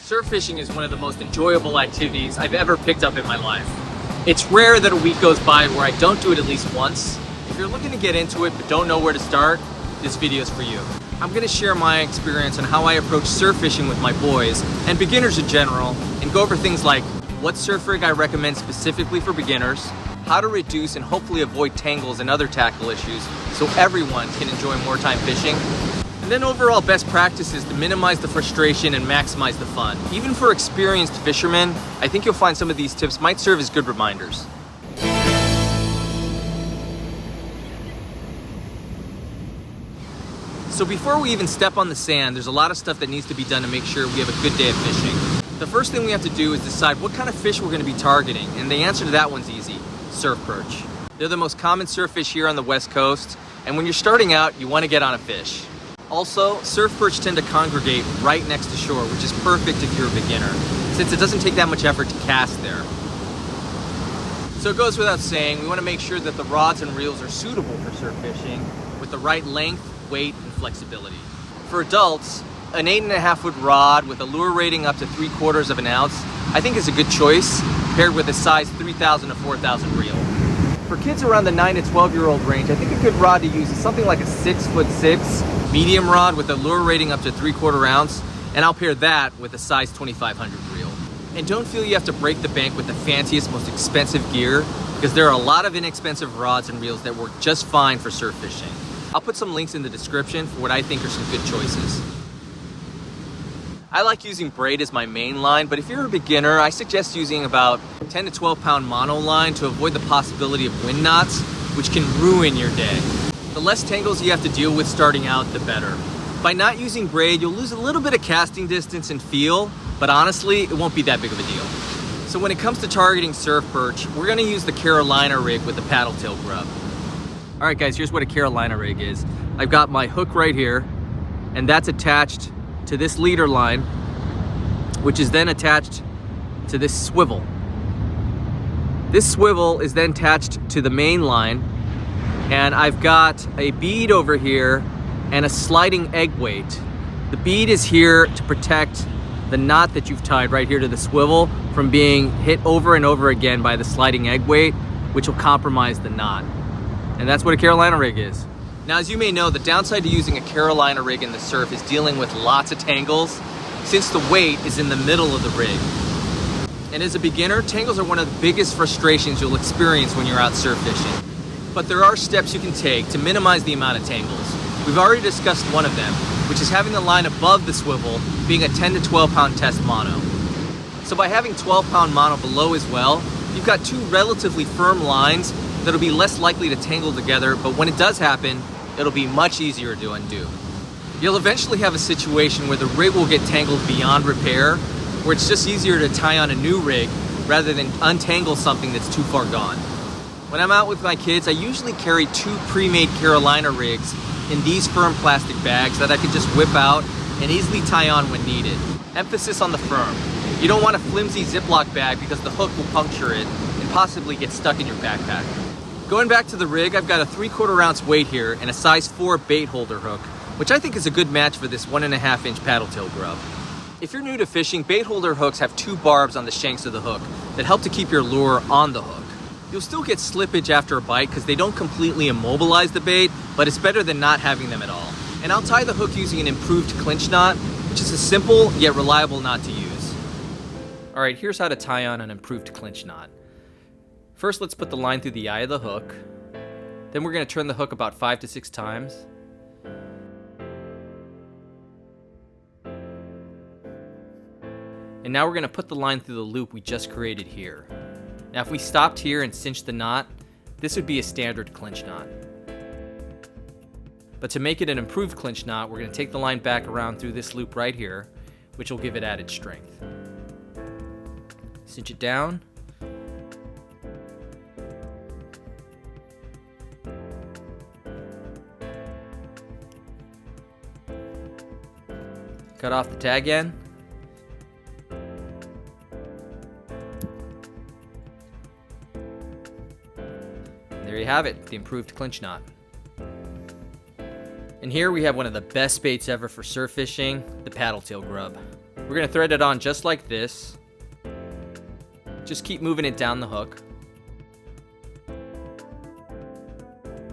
Surf fishing is one of the most enjoyable activities I've ever picked up in my life. It's rare that a week goes by where I don't do it at least once. If you're looking to get into it but don't know where to start, this video is for you. I'm going to share my experience on how I approach surf fishing with my boys and beginners in general, and go over things like what surf rig I recommend specifically for beginners, how to reduce and hopefully avoid tangles and other tackle issues so everyone can enjoy more time fishing, and then overall best practices to minimize the frustration and maximize the fun. Even for experienced fishermen, I think you'll find some of these tips might serve as good reminders. So before we even step on the sand, there's a lot of stuff that needs to be done to make sure we have a good day of fishing. The first thing we have to do is decide what kind of fish we're going to be targeting, and the answer to that one's easy: surf perch. They're the most common surf fish here on the West Coast, and when you're starting out, you want to get on a fish. Also, surf perch tend to congregate right next to shore, which is perfect if you're a beginner, since it doesn't take that much effort to cast there. So it goes without saying, we want to make sure that the rods and reels are suitable for surf fishing with the right length, weight, and flexibility. For adults, an 8.5 foot rod with a lure rating up to 3/4 of an ounce, I think is a good choice, paired with a size 3,000 to 4,000 reel. For kids around the 9 to 12-year-old range, I think a good rod to use is something like a 6'6" medium rod with a lure rating up to 3/4 ounce, and I'll pair that with a size 2,500 reel. And don't feel you have to break the bank with the fanciest, most expensive gear, because there are a lot of inexpensive rods and reels that work just fine for surf fishing. I'll put some links in the description for what I think are some good choices. I like using braid as my main line, but if you're a beginner, I suggest using about 10 to 12 pound mono line to avoid the possibility of wind knots, which can ruin your day. The less tangles you have to deal with starting out, the better. By not using braid, you'll lose a little bit of casting distance and feel, but honestly, it won't be that big of a deal. So when it comes to targeting surf perch, we're gonna use the Carolina rig with the paddle tail grub. All right guys, here's what a Carolina rig is. I've got my hook right here, and that's attached to this leader line, which is then attached to this swivel. This swivel is then attached to the main line, and I've got a bead over here and a sliding egg weight. The bead is here to protect the knot that you've tied right here to the swivel from being hit over and over again by the sliding egg weight, which will compromise the knot. And that's what a Carolina rig is. Now, as you may know, the downside to using a Carolina rig in the surf is dealing with lots of tangles, since the weight is in the middle of the rig. And as a beginner, tangles are one of the biggest frustrations you'll experience when you're out surf fishing. But there are steps you can take to minimize the amount of tangles. We've already discussed one of them, which is having the line above the swivel being a 10 to 12 pound test mono. So by having 12 pound mono below as well, you've got two relatively firm lines that'll be less likely to tangle together, but when it does happen, it'll be much easier to undo. You'll eventually have a situation where the rig will get tangled beyond repair, where it's just easier to tie on a new rig rather than untangle something that's too far gone. When I'm out with my kids, I usually carry 2 pre-made Carolina rigs in these firm plastic bags that I can just whip out and easily tie on when needed. Emphasis on the firm. You don't want a flimsy Ziploc bag because the hook will puncture it and possibly get stuck in your backpack. Going back to the rig, I've got a 3/4 ounce weight here and a size 4 bait holder hook, which I think is a good match for this 1.5 inch paddle tail grub. If you're new to fishing, bait holder hooks have 2 barbs on the shanks of the hook that help to keep your lure on the hook. You'll still get slippage after a bite because they don't completely immobilize the bait, but it's better than not having them at all. And I'll tie the hook using an improved clinch knot, which is a simple yet reliable knot to use. All right, here's how to tie on an improved clinch knot. First, let's put the line through the eye of the hook. Then we're going to turn the hook about 5 to 6 times. And now we're going to put the line through the loop we just created here. Now, if we stopped here and cinched the knot, this would be a standard clinch knot. But to make it an improved clinch knot, we're going to take the line back around through this loop right here, which will give it added strength. Cinch it down. Cut off the tag end. There you have it, the improved clinch knot. And here we have one of the best baits ever for surf fishing, the paddle tail grub. We're gonna thread it on just like this. Just keep moving it down the hook.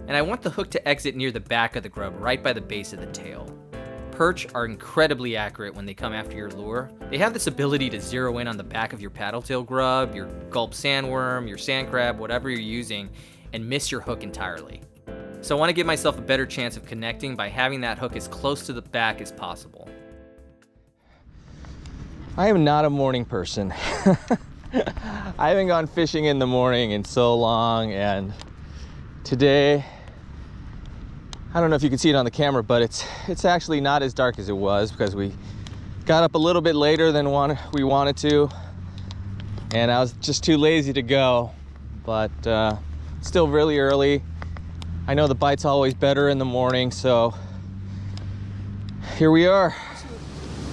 And I want the hook to exit near the back of the grub, right by the base of the tail. Perch are incredibly accurate when they come after your lure. They have this ability to zero in on the back of your paddletail grub, your gulp sandworm, your sand crab, whatever you're using, and miss your hook entirely. So I want to give myself a better chance of connecting by having that hook as close to the back as possible. I am not a morning person. I haven't gone fishing in the morning in so long, and today, I don't know if you can see it on the camera, but it's actually not as dark as it was because we got up a little bit later than we wanted to, and I was just too lazy to go, but still really early. I know the bite's always better in the morning, so here we are.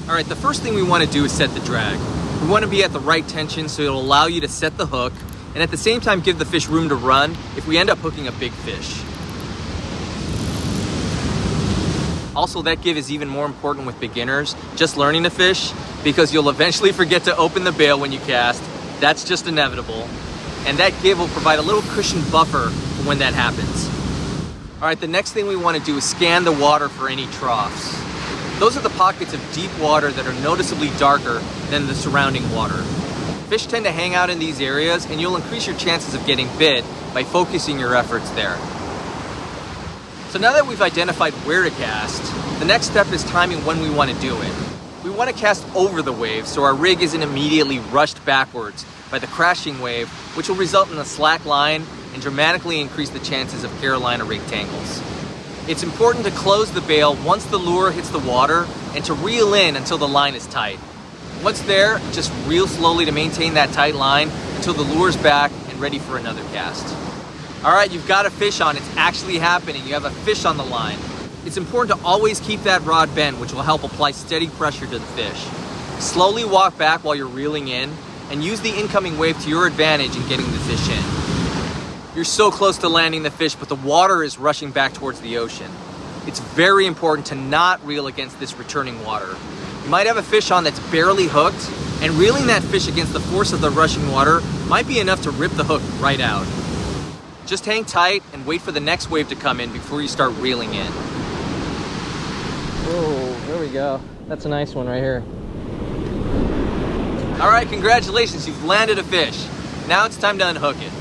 All right, the first thing we want to do is set the drag. We want to be at the right tension so it'll allow you to set the hook and at the same time give the fish room to run if we end up hooking a big fish. Also, that give is even more important with beginners, just learning to fish, because you'll eventually forget to open the bail when you cast. That's just inevitable. And that give will provide a little cushion buffer for when that happens. All right, the next thing we want to do is scan the water for any troughs. Those are the pockets of deep water that are noticeably darker than the surrounding water. Fish tend to hang out in these areas, and you'll increase your chances of getting bit by focusing your efforts there. So now that we've identified where to cast, the next step is timing when we want to do it. We want to cast over the wave so our rig isn't immediately rushed backwards by the crashing wave, which will result in a slack line and dramatically increase the chances of Carolina rig tangles. It's important to close the bail once the lure hits the water and to reel in until the line is tight. Once there, just reel slowly to maintain that tight line until the lure's back and ready for another cast. All right, you've got a fish on. It's actually happening. You have a fish on the line. It's important to always keep that rod bent, which will help apply steady pressure to the fish. Slowly walk back while you're reeling in and use the incoming wave to your advantage in getting the fish in. You're so close to landing the fish, but the water is rushing back towards the ocean. It's very important to not reel against this returning water. You might have a fish on that's barely hooked, and reeling that fish against the force of the rushing water might be enough to rip the hook right out. Just hang tight and wait for the next wave to come in before you start reeling in. Whoa, there we go. That's a nice one right here. All right, congratulations, you've landed a fish. Now it's time to unhook it.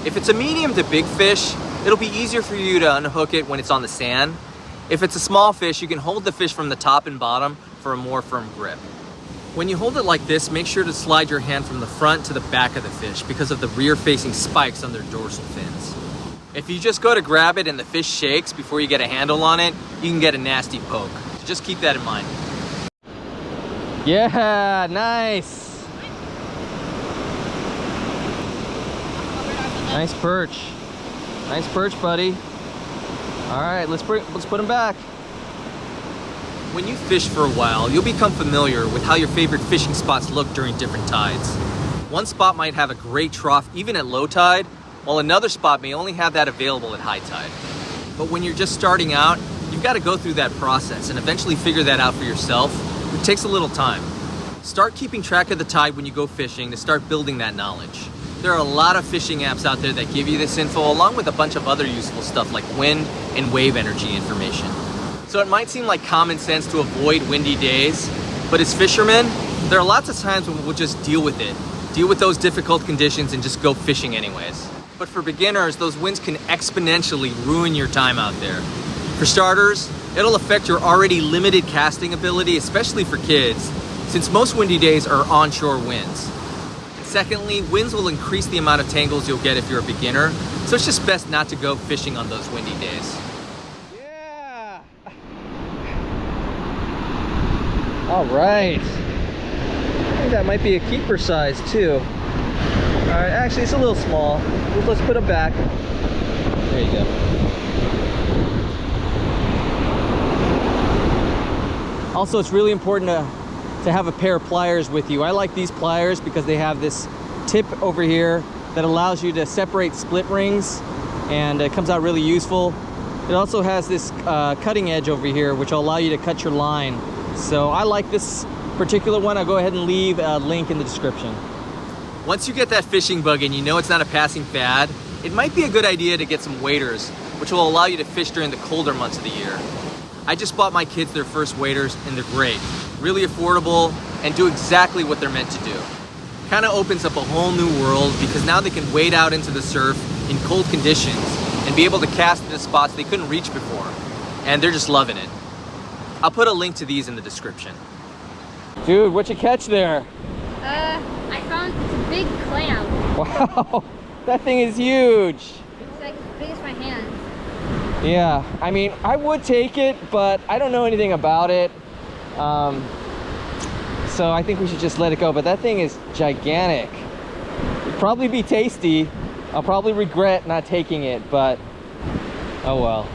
If it's a medium to big fish, it'll be easier for you to unhook it when it's on the sand. If it's a small fish, you can hold the fish from the top and bottom for a more firm grip. When you hold it like this, make sure to slide your hand from the front to the back of the fish because of the rear-facing spikes on their dorsal fins. If you just go to grab it and the fish shakes before you get a handle on it, you can get a nasty poke. So just keep that in mind. Yeah, nice. Nice perch. Nice perch, buddy. All right, let's put him back. When you fish for a while, you'll become familiar with how your favorite fishing spots look during different tides. One spot might have a great trough even at low tide, while another spot may only have that available at high tide. But when you're just starting out, you've got to go through that process and eventually figure that out for yourself. It takes a little time. Start keeping track of the tide when you go fishing to start building that knowledge. There are a lot of fishing apps out there that give you this info along with a bunch of other useful stuff like wind and wave energy information. So it might seem like common sense to avoid windy days, but as fishermen, there are lots of times when we'll just deal with it. Deal with those difficult conditions and just go fishing anyways. But for beginners, those winds can exponentially ruin your time out there. For starters, it'll affect your already limited casting ability, especially for kids, since most windy days are onshore winds. And secondly, winds will increase the amount of tangles you'll get if you're a beginner, so it's just best not to go fishing on those windy days. All right, I think that might be a keeper size too. All right, actually it's a little small. Let's put it back. There you go. Also, it's really important to have a pair of pliers with you. I like these pliers because they have this tip over here that allows you to separate split rings, and it comes out really useful. It also has this cutting edge over here which will allow you to cut your line. So I like this particular one, I'll go ahead and leave a link in the description. Once you get that fishing bug and you know it's not a passing fad, it might be a good idea to get some waders, which will allow you to fish during the colder months of the year. I just bought my kids their first waders and they're great. Really affordable and do exactly what they're meant to do. Kind of opens up a whole new world because now they can wade out into the surf in cold conditions and be able to cast into spots they couldn't reach before. And they're just loving it. I'll put a link to these in the description. Dude, what you catch there? I found a big clam. Wow, that thing is huge. It's like as big as my hand. Yeah, I mean, I would take it, but I don't know anything about it. So I think we should just let it go, but that thing is gigantic. It'd probably be tasty. I'll probably regret not taking it, but oh well.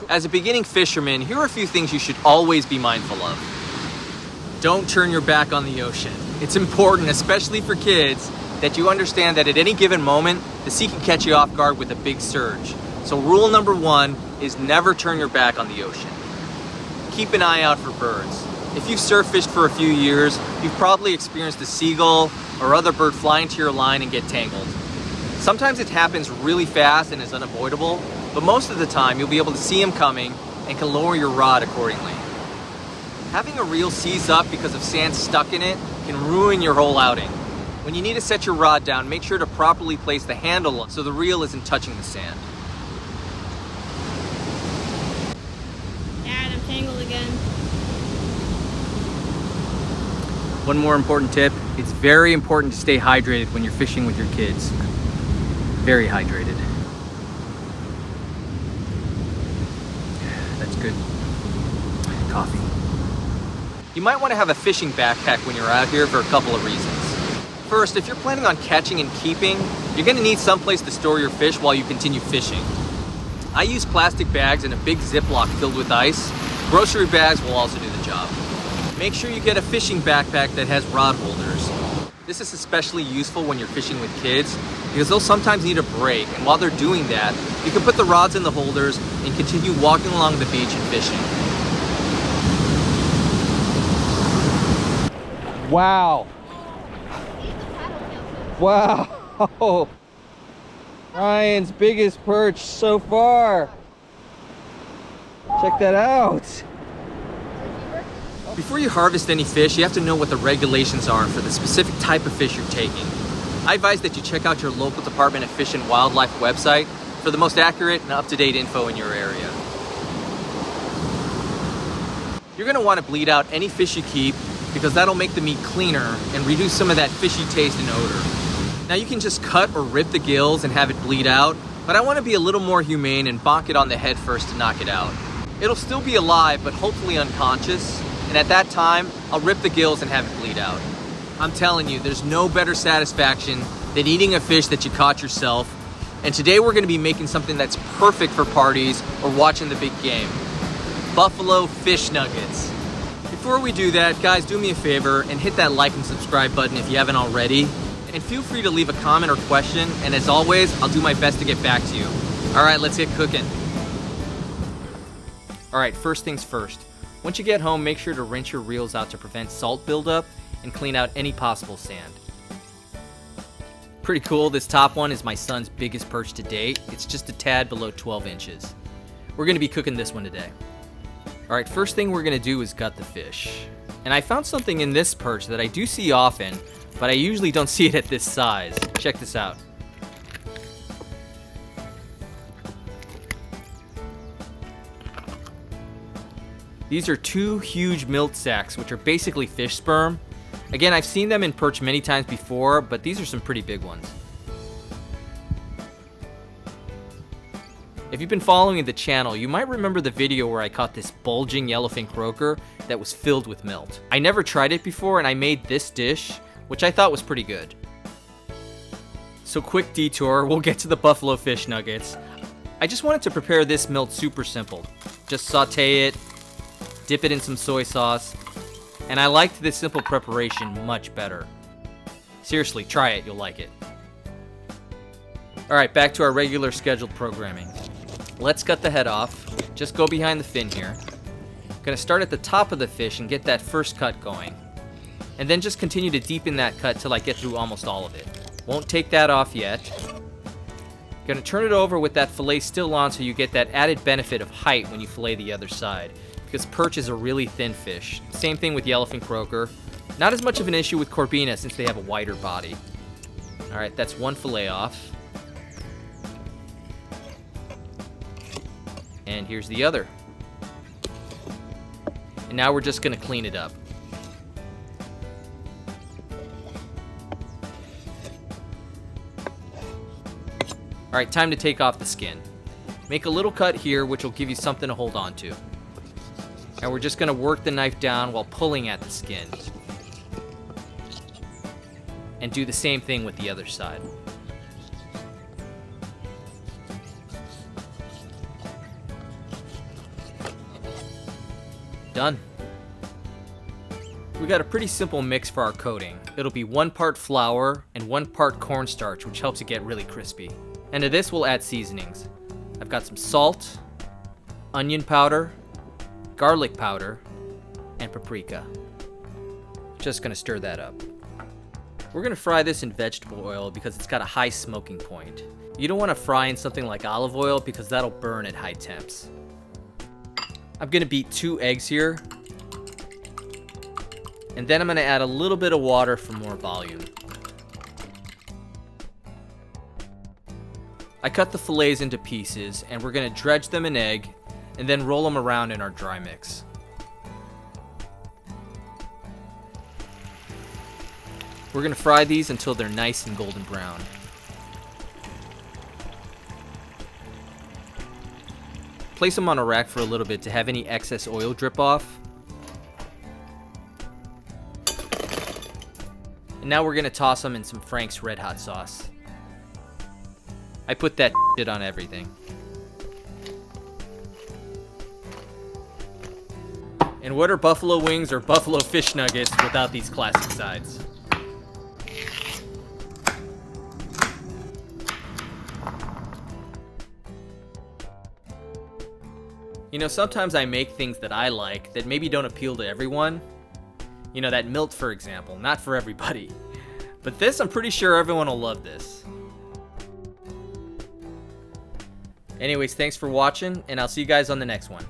As a beginning fisherman, here are a few things you should always be mindful of. Don't turn your back on the ocean. It's important, especially for kids, that you understand that at any given moment, the sea can catch you off guard with a big surge. So rule number one is never turn your back on the ocean. Keep an eye out for birds. If you've surf fished for a few years, you've probably experienced a seagull or other bird flying to your line and get tangled. Sometimes it happens really fast and is unavoidable, but most of the time you'll be able to see them coming and can lower your rod accordingly. Having a reel seize up because of sand stuck in it can ruin your whole outing. When you need to set your rod down, make sure to properly place the handle so the reel isn't touching the sand. Dad, I'm tangled again. One more important tip, it's very important to stay hydrated when you're fishing with your kids. Very hydrated. That's good. Coffee. You might want to have a fishing backpack when you're out here for a couple of reasons. First, if you're planning on catching and keeping, you're going to need someplace to store your fish while you continue fishing. I use plastic bags and a big Ziploc filled with ice. Grocery bags will also do the job. Make sure you get a fishing backpack that has rod holders. This is especially useful when you're fishing with kids because they'll sometimes need a break, and while they're doing that, you can put the rods in the holders and continue walking along the beach and fishing. Wow. Wow. Ryan's biggest perch so far. Check that out. Before you harvest any fish, you have to know what the regulations are for the specific type of fish you're taking. I advise that you check out your local Department of Fish and Wildlife website for the most accurate and up-to-date info in your area. You're going to want to bleed out any fish you keep because that'll make the meat cleaner and reduce some of that fishy taste and odor. Now you can just cut or rip the gills and have it bleed out, but I want to be a little more humane and bonk it on the head first to knock it out. It'll still be alive, but hopefully unconscious, and at that time, I'll rip the gills and have it bleed out. I'm telling you, there's no better satisfaction than eating a fish that you caught yourself, and today we're going to be making something that's perfect for parties or watching the big game. Buffalo fish nuggets. Before we do that, guys, do me a favor and hit that like and subscribe button if you haven't already. And feel free to leave a comment or question, and as always, I'll do my best to get back to you. All right, let's get cooking. All right, first things first. Once you get home, make sure to rinse your reels out to prevent salt buildup and clean out any possible sand. Pretty cool, this top one is my son's biggest perch to date. It's just a tad below 12 inches. We're gonna be cooking this one today. All right, first thing we're gonna do is gut the fish. And I found something in this perch that I do see often, but I usually don't see it at this size. Check this out. These are two huge milt sacks, which are basically fish sperm. Again, I've seen them in perch many times before, but these are some pretty big ones. If you've been following the channel, you might remember the video where I caught this bulging yellowfin croaker that was filled with milt. I never tried it before, and I made this dish, which I thought was pretty good. So quick detour, we'll get to the buffalo fish nuggets. I just wanted to prepare this milt super simple. Just saute it, dip it in some soy sauce, and I liked this simple preparation much better. Seriously, try it, you'll like it. Alright, back to our regular scheduled programming. Let's cut the head off. Just go behind the fin here. Gonna start at the top of the fish and get that first cut going. And then just continue to deepen that cut till I get through almost all of it. Won't take that off yet. Gonna turn it over with that fillet still on so you get that added benefit of height when you fillet the other side. Because perch is a really thin fish. Same thing with yellowfin croaker. Not as much of an issue with corbina since they have a wider body. Alright, that's one fillet off. And here's the other. And now we're just gonna clean it up. Alright, time to take off the skin. Make a little cut here, which will give you something to hold on to. And we're just gonna work the knife down while pulling at the skin. And do the same thing with the other side. Done. We got a pretty simple mix for our coating. It'll be 1 part flour and 1 part cornstarch, which helps it get really crispy. And to this we'll add seasonings. I've got some salt, onion powder, garlic powder, and paprika. Just gonna stir that up. We're gonna fry this in vegetable oil because it's got a high smoking point. You don't wanna fry in something like olive oil because that'll burn at high temps. I'm gonna beat 2 eggs here. And then I'm gonna add a little bit of water for more volume. I cut the fillets into pieces and we're gonna dredge them in egg and then roll them around in our dry mix. We're gonna fry these until they're nice and golden brown. Place them on a rack for a little bit to have any excess oil drip off. And now we're gonna toss them in some Frank's Red Hot sauce. I put that shit on everything. And what are buffalo wings or buffalo fish nuggets without these classic sides? You know, sometimes I make things that I like that maybe don't appeal to everyone. You know, that milt, for example, not for everybody. But this, I'm pretty sure everyone will love this. Anyways, thanks for watching, and I'll see you guys on the next one.